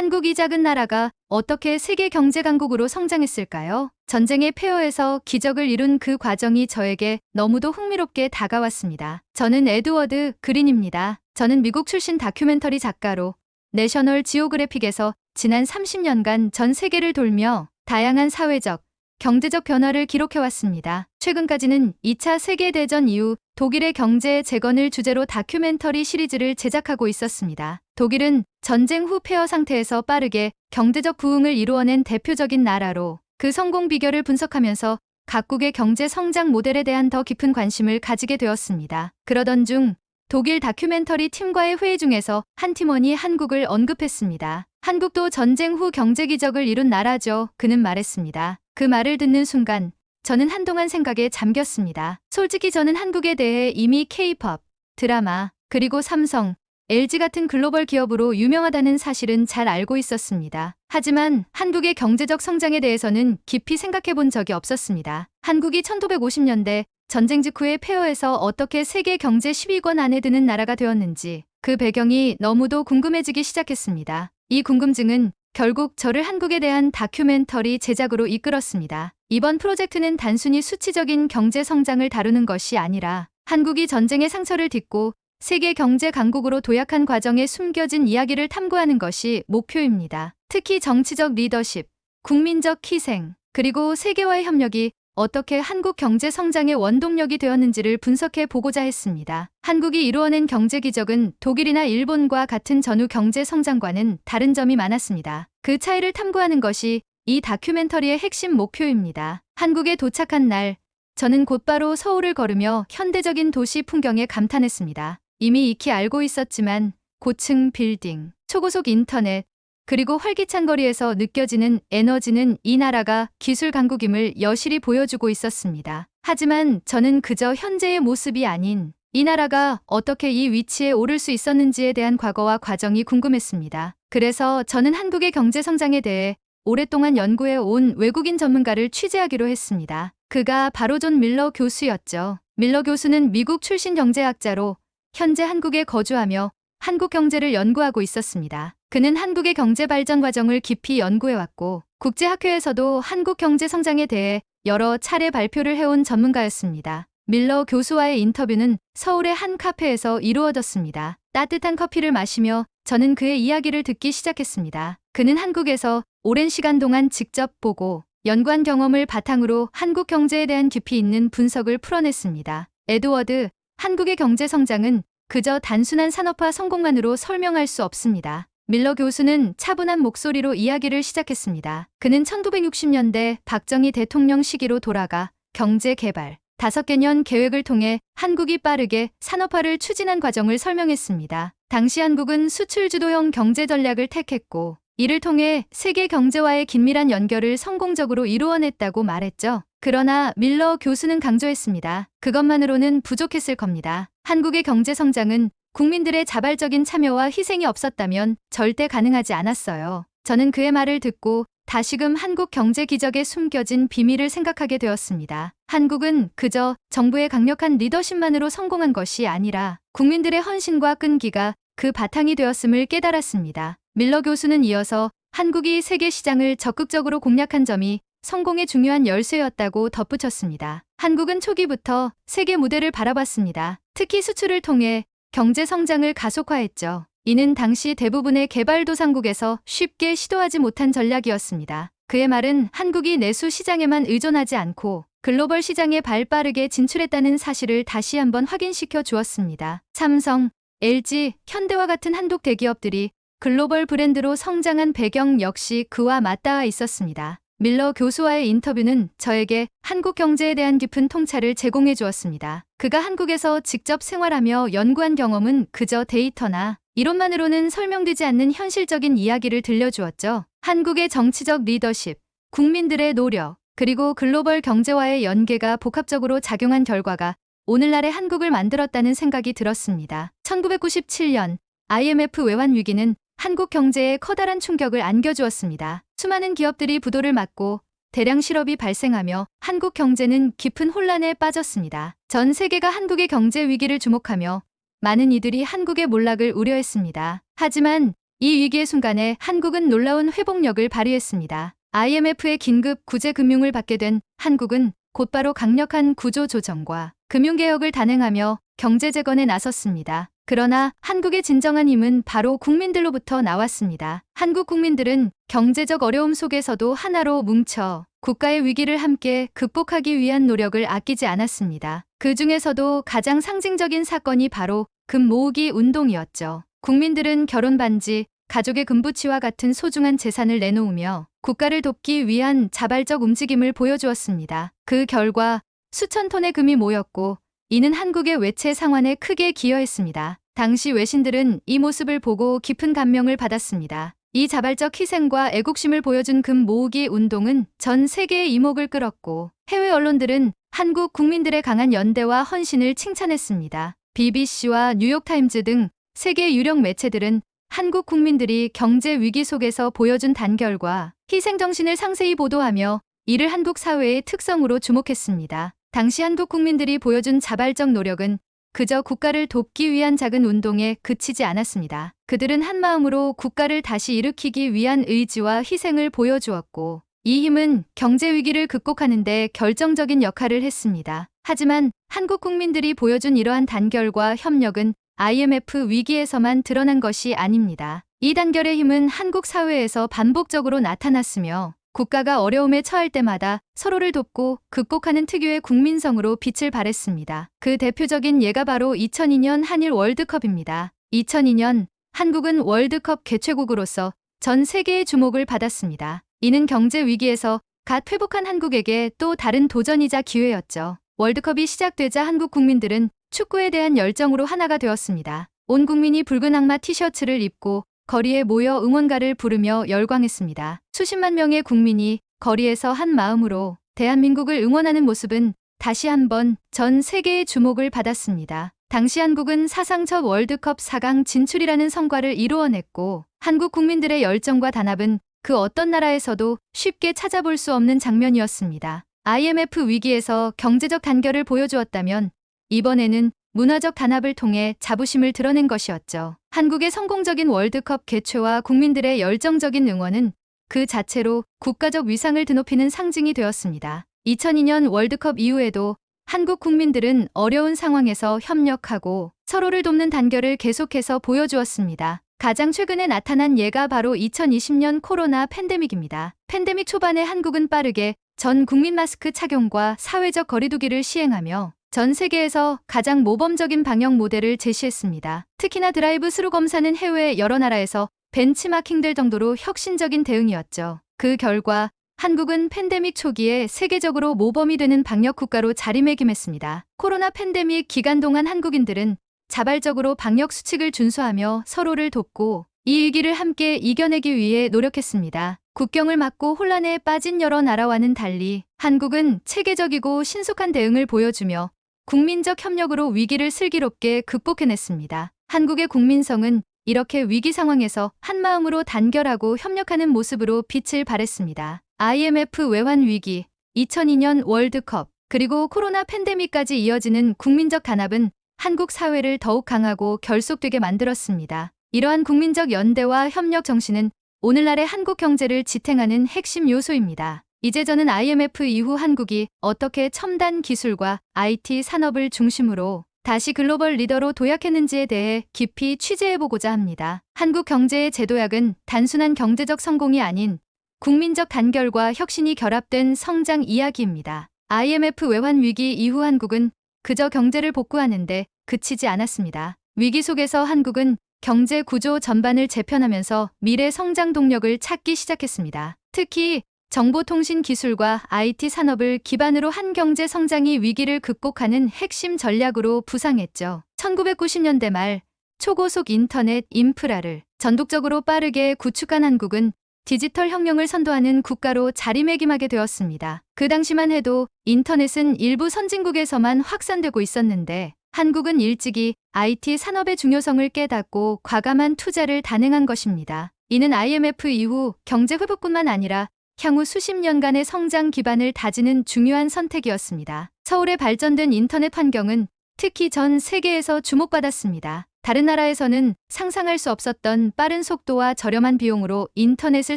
한국이 작은 나라가 어떻게 세계 경제 강국으로 성장했을까요? 전쟁의 폐허에서 기적을 이룬 그 과정이 저에게 너무도 흥미롭게 다가왔습니다. 저는 에드워드 그린입니다. 저는 미국 출신 다큐멘터리 작가로 내셔널 지오그래픽에서 지난 30년간 전 세계를 돌며 다양한 사회적, 경제적 변화를 기록해왔습니다. 최근까지는 2차 세계대전 이후 독일의 경제 재건을 주제로 다큐멘터리 시리즈를 제작하고 있었습니다. 독일은 전쟁 후 폐허 상태에서 빠르게 경제적 부흥을 이루어낸 대표적인 나라로 그 성공 비결을 분석하면서 각국의 경제 성장 모델에 대한 더 깊은 관심을 가지게 되었습니다. 그러던 중 독일 다큐멘터리 팀과의 회의 중에서 한 팀원이 한국을 언급했습니다. 한국도 전쟁 후 경제 기적을 이룬 나라죠. 그는 말했습니다. 그 말을 듣는 순간 저는 한동안 생각에 잠겼습니다. 솔직히 저는 한국에 대해 이미 K-팝, 드라마, 그리고 삼성, LG 같은 글로벌 기업으로 유명하다는 사실은 잘 알고 있었습니다. 하지만 한국의 경제적 성장에 대해서는 깊이 생각해 본 적이 없었습니다. 한국이 1950년대 전쟁 직후의 폐허에서 어떻게 세계 경제 10위권 안에 드는 나라가 되었는지 그 배경이 너무도 궁금해지기 시작했습니다. 이 궁금증은 결국 저를 한국에 대한 다큐멘터리 제작으로 이끌었습니다. 이번 프로젝트는 단순히 수치적인 경제 성장을 다루는 것이 아니라 한국이 전쟁의 상처를 딛고 세계 경제 강국으로 도약한 과정에 숨겨진 이야기를 탐구하는 것이 목표입니다. 특히 정치적 리더십, 국민적 희생, 그리고 세계와의 협력이 어떻게 한국 경제 성장의 원동력이 되었는지를 분석해 보고자 했습니다. 한국이 이루어낸 경제 기적은 독일이나 일본과 같은 전후 경제 성장과는 다른 점이 많았습니다. 그 차이를 탐구하는 것이 이 다큐멘터리의 핵심 목표입니다. 한국에 도착한 날, 저는 곧바로 서울을 걸으며 현대적인 도시 풍경에 감탄했습니다. 이미 익히 알고 있었지만 고층 빌딩, 초고속 인터넷, 그리고 활기찬 거리에서 느껴지는 에너지는 이 나라가 기술 강국임을 여실히 보여주고 있었습니다. 하지만 저는 그저 현재의 모습이 아닌 이 나라가 어떻게 이 위치에 오를 수 있었는지에 대한 과거와 과정이 궁금했습니다. 그래서 저는 한국의 경제 성장에 대해 오랫동안 연구해 온 외국인 전문가를 취재하기로 했습니다. 그가 바로 존 밀러 교수였죠. 밀러 교수는 미국 출신 경제학자로 현재 한국에 거주하며 한국 경제를 연구하고 있었습니다. 그는 한국의 경제 발전 과정을 깊이 연구해왔고 국제학회에서도 한국 경제 성장에 대해 여러 차례 발표를 해온 전문가였습니다. 밀러 교수와의 인터뷰는 서울의 한 카페에서 이루어졌습니다. 따뜻한 커피를 마시며 저는 그의 이야기를 듣기 시작했습니다. 그는 한국에서 오랜 시간 동안 직접 보고 연구한 경험을 바탕으로 한국 경제에 대한 깊이 있는 분석을 풀어냈습니다. 에드워드, 한국의 경제 성장은 그저 단순한 산업화 성공만으로 설명할 수 없습니다. 밀러 교수는 차분한 목소리로 이야기를 시작했습니다. 그는 1960년대 박정희 대통령 시기로 돌아가 경제 개발 5개년 계획을 통해 한국이 빠르게 산업화를 추진한 과정을 설명했습니다. 당시 한국은 수출 주도형 경제 전략을 택했고 이를 통해 세계 경제와의 긴밀한 연결을 성공적으로 이루어냈다고 말했죠. 그러나 밀러 교수는 강조했습니다. 그것만으로는 부족했을 겁니다. 한국의 경제 성장은 국민들의 자발적인 참여와 희생이 없었다면 절대 가능하지 않았어요. 저는 그의 말을 듣고 다시금 한국 경제 기적에 숨겨진 비밀을 생각하게 되었습니다. 한국은 그저 정부의 강력한 리더십만으로 성공한 것이 아니라 국민들의 헌신과 끈기가 그 바탕이 되었음을 깨달았습니다. 밀러 교수는 이어서 한국이 세계 시장을 적극적으로 공략한 점이 성공의 중요한 열쇠였다고 덧붙였습니다. 한국은 초기부터 세계 무대를 바라봤습니다. 특히 수출을 통해 경제 성장을 가속화했죠. 이는 당시 대부분의 개발도상국에서 쉽게 시도하지 못한 전략이었습니다. 그의 말은 한국이 내수 시장에만 의존하지 않고 글로벌 시장에 발빠르게 진출했다는 사실을 다시 한번 확인시켜 주었습니다. 삼성, LG, 현대와 같은 한국 대기업들이 글로벌 브랜드로 성장한 배경 역시 그와 맞닿아 있었습니다. 밀러 교수와의 인터뷰는 저에게 한국 경제에 대한 깊은 통찰을 제공해 주었습니다. 그가 한국에서 직접 생활하며 연구한 경험은 그저 데이터나 이론만으로는 설명되지 않는 현실적인 이야기를 들려주었죠. 한국의 정치적 리더십, 국민들의 노력, 그리고 글로벌 경제와의 연계가 복합적으로 작용한 결과가 오늘날의 한국을 만들었다는 생각이 들었습니다. 1997년 IMF 외환 위기는 한국 경제에 커다란 충격을 안겨주었습니다. 수많은 기업들이 부도를 맞고 대량 실업이 발생하며 한국 경제는 깊은 혼란에 빠졌습니다. 전 세계가 한국의 경제 위기를 주목하며 많은 이들이 한국의 몰락을 우려했습니다. 하지만 이 위기의 순간에 한국은 놀라운 회복력을 발휘했습니다. IMF의 긴급 구제 금융을 받게 된 한국은 곧바로 강력한 구조 조정과 금융개혁을 단행하며 경제 재건에 나섰습니다. 그러나 한국의 진정한 힘은 바로 국민들로부터 나왔습니다. 한국 국민들은 경제적 어려움 속에서도 하나로 뭉쳐 국가의 위기를 함께 극복하기 위한 노력을 아끼지 않았습니다. 그 중에서도 가장 상징적인 사건이 바로 금 모으기 운동이었죠. 국민들은 결혼 반지, 가족의 금부치와 같은 소중한 재산을 내놓으며 국가를 돕기 위한 자발적 움직임을 보여주었습니다. 그 결과 수천 톤의 금이 모였고 이는 한국의 외채 상환에 크게 기여했습니다. 당시 외신들은 이 모습을 보고 깊은 감명을 받았습니다. 이 자발적 희생과 애국심을 보여준 금 모으기 운동은 전 세계의 이목을 끌었고 해외 언론들은 한국 국민들의 강한 연대와 헌신을 칭찬했습니다. BBC와 뉴욕타임즈 등 세계 유력 매체들은 한국 국민들이 경제 위기 속에서 보여준 단결과 희생 정신을 상세히 보도하며 이를 한국 사회의 특성으로 주목했습니다. 당시 한국 국민들이 보여준 자발적 노력은 그저 국가를 돕기 위한 작은 운동에 그치지 않았습니다. 그들은 한마음으로 국가를 다시 일으키기 위한 의지와 희생을 보여주었고 이 힘은 경제 위기를 극복하는 데 결정적인 역할을 했습니다. 하지만 한국 국민들이 보여준 이러한 단결과 협력은 IMF 위기에서만 드러난 것이 아닙니다. 이 단결의 힘은 한국 사회에서 반복적으로 나타났으며 국가가 어려움에 처할 때마다 서로를 돕고 극복하는 특유의 국민성으로 빛을 발했습니다. 그 대표적인 예가 바로 2002년 한일 월드컵입니다. 2002년 한국은 월드컵 개최국으로서 전 세계의 주목을 받았습니다. 이는 경제 위기에서 갓 회복한 한국에게 또 다른 도전이자 기회였죠. 월드컵이 시작되자 한국 국민들은 축구에 대한 열정으로 하나가 되었습니다. 온 국민이 붉은 악마 티셔츠를 입고 거리에 모여 응원가를 부르며 열광했습니다. 수십만 명의 국민이 거리에서 한 마음으로 대한민국을 응원하는 모습은 다시 한번 전 세계의 주목을 받았습니다. 당시 한국은 사상 첫 월드컵 4강 진출이라는 성과를 이루어냈고 한국 국민들의 열정과 단합은 그 어떤 나라에서도 쉽게 찾아볼 수 없는 장면이었습니다. IMF 위기에서 경제적 단결을 보여주었다면 이번에는 문화적 단합을 통해 자부심을 드러낸 것이었죠. 한국의 성공적인 월드컵 개최와 국민들의 열정적인 응원은 그 자체로 국가적 위상을 드높이는 상징이 되었습니다. 2002년 월드컵 이후에도 한국 국민들은 어려운 상황에서 협력하고 서로를 돕는 단결을 계속해서 보여주었습니다. 가장 최근에 나타난 예가 바로 2020년 코로나 팬데믹입니다. 팬데믹 초반에 한국은 빠르게 전 국민 마스크 착용과 사회적 거리두기를 시행하며 전 세계에서 가장 모범적인 방역 모델을 제시했습니다. 특히나 드라이브 스루 검사는 해외 여러 나라에서 벤치마킹될 정도로 혁신적인 대응이었죠. 그 결과 한국은 팬데믹 초기에 세계적으로 모범이 되는 방역 국가로 자리매김했습니다. 코로나 팬데믹 기간 동안 한국인들은 자발적으로 방역 수칙을 준수하며 서로를 돕고 이 위기를 함께 이겨내기 위해 노력했습니다. 국경을 막고 혼란에 빠진 여러 나라와는 달리 한국은 체계적이고 신속한 대응을 보여주며 국민적 협력으로 위기를 슬기롭게 극복해냈습니다. 한국의 국민성은 이렇게 위기 상황에서 한마음으로 단결하고 협력하는 모습으로 빛을 발했습니다. IMF 외환 위기, 2002년 월드컵, 그리고 코로나 팬데믹까지 이어지는 국민적 단합은 한국 사회를 더욱 강하고 결속되게 만들었습니다. 이러한 국민적 연대와 협력 정신은 오늘날의 한국 경제를 지탱하는 핵심 요소입니다. 이제 저는 IMF 이후 한국이 어떻게 첨단 기술과 IT 산업을 중심으로 다시 글로벌 리더로 도약했는지에 대해 깊이 취재해보고자 합니다. 한국 경제의 재도약은 단순한 경제적 성공이 아닌 국민적 단결과 혁신이 결합된 성장 이야기입니다. IMF 외환 위기 이후 한국은 그저 경제를 복구하는데 그치지 않았습니다. 위기 속에서 한국은 경제 구조 전반을 재편하면서 미래 성장 동력을 찾기 시작했습니다. 특히 정보통신 기술과 IT 산업을 기반으로 한 경제 성장이 위기를 극복하는 핵심 전략으로 부상했죠. 1990년대 말 초고속 인터넷 인프라를 전국적으로 빠르게 구축한 한국은 디지털 혁명을 선도하는 국가로 자리매김하게 되었습니다. 그 당시만 해도 인터넷은 일부 선진국에서만 확산되고 있었는데 한국은 일찍이 IT 산업의 중요성을 깨닫고 과감한 투자를 단행한 것입니다. 이는 IMF 이후 경제 회복뿐만 아니라 향후 수십 년간의 성장 기반을 다지는 중요한 선택이었습니다. 서울의 발전된 인터넷 환경은 특히 전 세계에서 주목받았습니다. 다른 나라에서는 상상할 수 없었던 빠른 속도와 저렴한 비용으로 인터넷을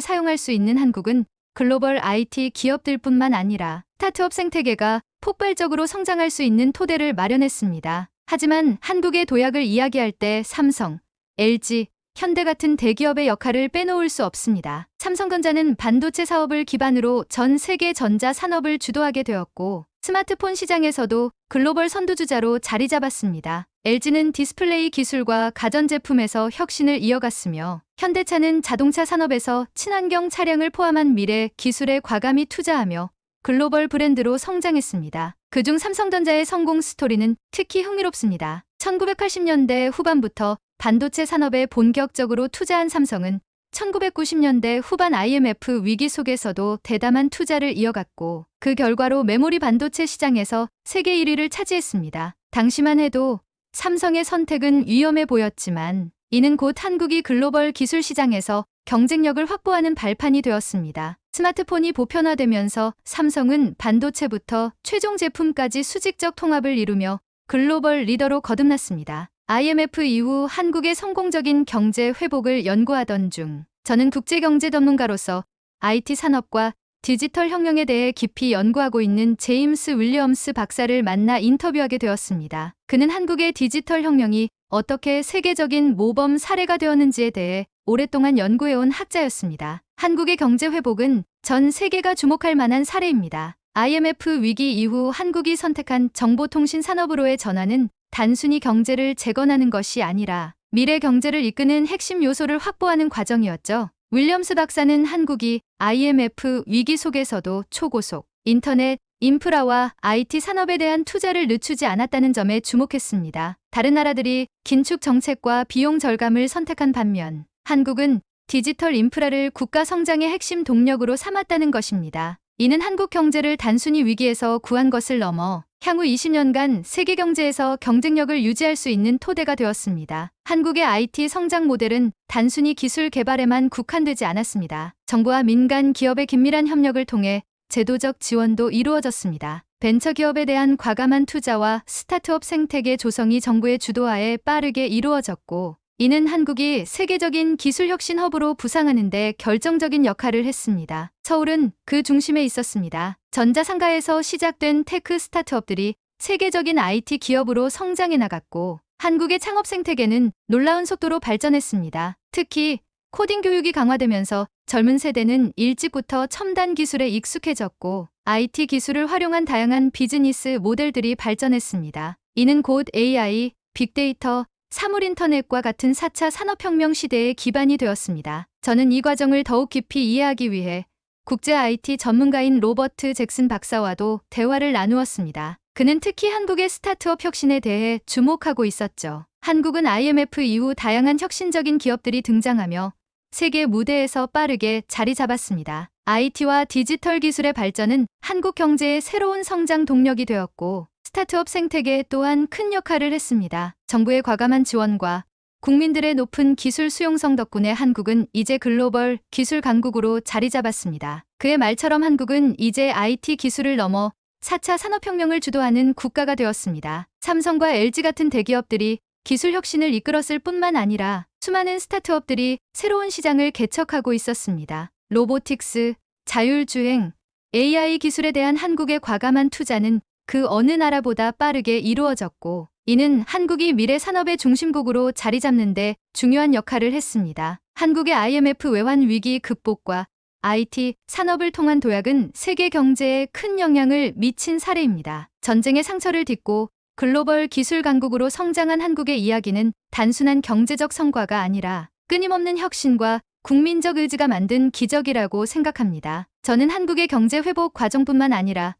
사용할 수 있는 한국은 글로벌 IT 기업들뿐만 아니라 스타트업 생태계가 폭발적으로 성장할 수 있는 토대를 마련했습니다. 하지만 한국의 도약을 이야기할 때 삼성, LG, 현대 같은 대기업의 역할을 빼놓을 수 없습니다. 삼성전자는 반도체 사업을 기반으로 전 세계 전자 산업을 주도하게 되었고, 스마트폰 시장에서도 글로벌 선두주자로 자리 잡았습니다. LG는 디스플레이 기술과 가전제품에서 혁신을 이어갔으며, 현대차는 자동차 산업에서 친환경 차량을 포함한 미래 기술에 과감히 투자하며 글로벌 브랜드로 성장했습니다. 그중 삼성전자의 성공 스토리는 특히 흥미롭습니다. 1980년대 후반부터 반도체 산업에 본격적으로 투자한 삼성은 1990년대 후반 IMF 위기 속에서도 대담한 투자를 이어갔고, 그 결과로 메모리 반도체 시장에서 세계 1위를 차지했습니다. 당시만 해도 삼성의 선택은 위험해 보였지만, 이는 곧 한국이 글로벌 기술 시장에서 경쟁력을 확보하는 발판이 되었습니다. 스마트폰이 보편화되면서 삼성은 반도체부터 최종 제품까지 수직적 통합을 이루며 글로벌 리더로 거듭났습니다. IMF 이후 한국의 성공적인 경제 회복을 연구하던 중, 저는 국제경제 전문가로서 IT 산업과 디지털 혁명에 대해 깊이 연구하고 있는 제임스 윌리엄스 박사를 만나 인터뷰하게 되었습니다. 그는 한국의 디지털 혁명이 어떻게 세계적인 모범 사례가 되었는지에 대해 오랫동안 연구해온 학자였습니다. 한국의 경제 회복은 전 세계가 주목할 만한 사례입니다. IMF 위기 이후 한국이 선택한 정보통신 산업으로의 전환은 단순히 경제를 재건하는 것이 아니라 미래 경제를 이끄는 핵심 요소를 확보하는 과정이었죠. 윌리엄스 박사는 한국이 IMF 위기 속에서도 초고속 인터넷, 인프라와 IT 산업에 대한 투자를 늦추지 않았다는 점에 주목했습니다. 다른 나라들이 긴축 정책과 비용 절감을 선택한 반면, 한국은 디지털 인프라를 국가 성장의 핵심 동력으로 삼았다는 것입니다. 이는 한국 경제를 단순히 위기에서 구한 것을 넘어 향후 20년간 세계 경제에서 경쟁력을 유지할 수 있는 토대가 되었습니다. 한국의 IT 성장 모델은 단순히 기술 개발에만 국한되지 않았습니다. 정부와 민간 기업의 긴밀한 협력을 통해 제도적 지원도 이루어졌습니다. 벤처기업에 대한 과감한 투자와 스타트업 생태계 조성이 정부의 주도하에 빠르게 이루어졌고, 이는 한국이 세계적인 기술 혁신 허브로 부상하는 데 결정적인 역할을 했습니다. 서울은 그 중심에 있었습니다. 전자상가에서 시작된 테크 스타트업들이 세계적인 IT 기업으로 성장해 나갔고, 한국의 창업 생태계는 놀라운 속도로 발전했습니다. 특히 코딩 교육이 강화되면서 젊은 세대는 일찍부터 첨단 기술에 익숙해졌고, IT 기술을 활용한 다양한 비즈니스 모델들이 발전했습니다. 이는 곧 AI, 빅데이터, 사물 인터넷과 같은 4차 산업혁명 시대의 기반이 되었습니다. 저는 이 과정을 더욱 깊이 이해하기 위해 국제 IT 전문가인 로버트 잭슨 박사와도 대화를 나누었습니다. 그는 특히 한국의 스타트업 혁신에 대해 주목하고 있었죠. 한국은 IMF 이후 다양한 혁신적인 기업들이 등장하며 세계 무대에서 빠르게 자리 잡았습니다. IT와 디지털 기술의 발전은 한국 경제의 새로운 성장 동력이 되었고, 스타트업 생태계 또한 큰 역할을 했습니다. 정부의 과감한 지원과 국민들의 높은 기술 수용성 덕분에 한국은 이제 글로벌 기술 강국으로 자리 잡았습니다. 그의 말처럼 한국은 이제 IT 기술을 넘어 4차 산업혁명을 주도하는 국가가 되었습니다. 삼성과 LG 같은 대기업들이 기술 혁신을 이끌었을 뿐만 아니라 수많은 스타트업들이 새로운 시장을 개척하고 있었습니다. 로보틱스, 자율주행, AI 기술에 대한 한국의 과감한 투자는 그 어느 나라보다 빠르게 이루어졌고, 이는 한국이 미래 산업의 중심국으로 자리 잡는 데 중요한 역할을 했습니다. 한국의 IMF 외환 위기 극복과 IT 산업을 통한 도약은 세계 경제에 큰 영향을 미친 사례입니다. 전쟁의 상처를 딛고 글로벌 기술 강국으로 성장한 한국의 이야기는 단순한 경제적 성과가 아니라 끊임없는 혁신과 국민적 의지가 만든 기적이라고 생각합니다. 저는 한국의 경제 회복 과정뿐만 아니라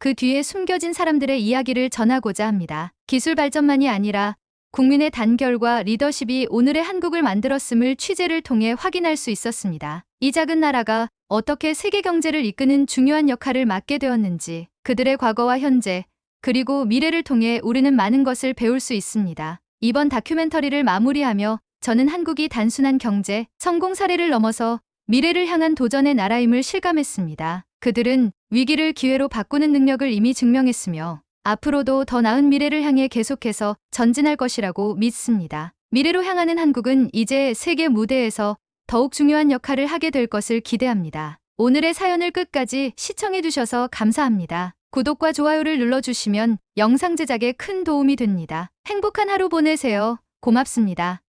그 뒤에 숨겨진 사람들의 이야기를 전하고자 합니다. 기술 발전만이 아니라 국민의 단결과 리더십이 오늘의 한국을 만들었음을 취재를 통해 확인할 수 있었습니다. 이 작은 나라가 어떻게 세계 경제를 이끄는 중요한 역할을 맡게 되었는지, 그들의 과거와 현재, 그리고 미래를 통해 우리는 많은 것을 배울 수 있습니다. 이번 다큐멘터리를 마무리하며 저는 한국이 단순한 경제, 성공 사례를 넘어서 미래를 향한 도전의 나라임을 실감했습니다. 그들은 위기를 기회로 바꾸는 능력을 이미 증명했으며 앞으로도 더 나은 미래를 향해 계속해서 전진할 것이라고 믿습니다. 미래로 향하는 한국은 이제 세계 무대에서 더욱 중요한 역할을 하게 될 것을 기대합니다. 오늘의 사연을 끝까지 시청해주셔서 감사합니다. 구독과 좋아요를 눌러주시면 영상 제작에 큰 도움이 됩니다. 행복한 하루 보내세요. 고맙습니다.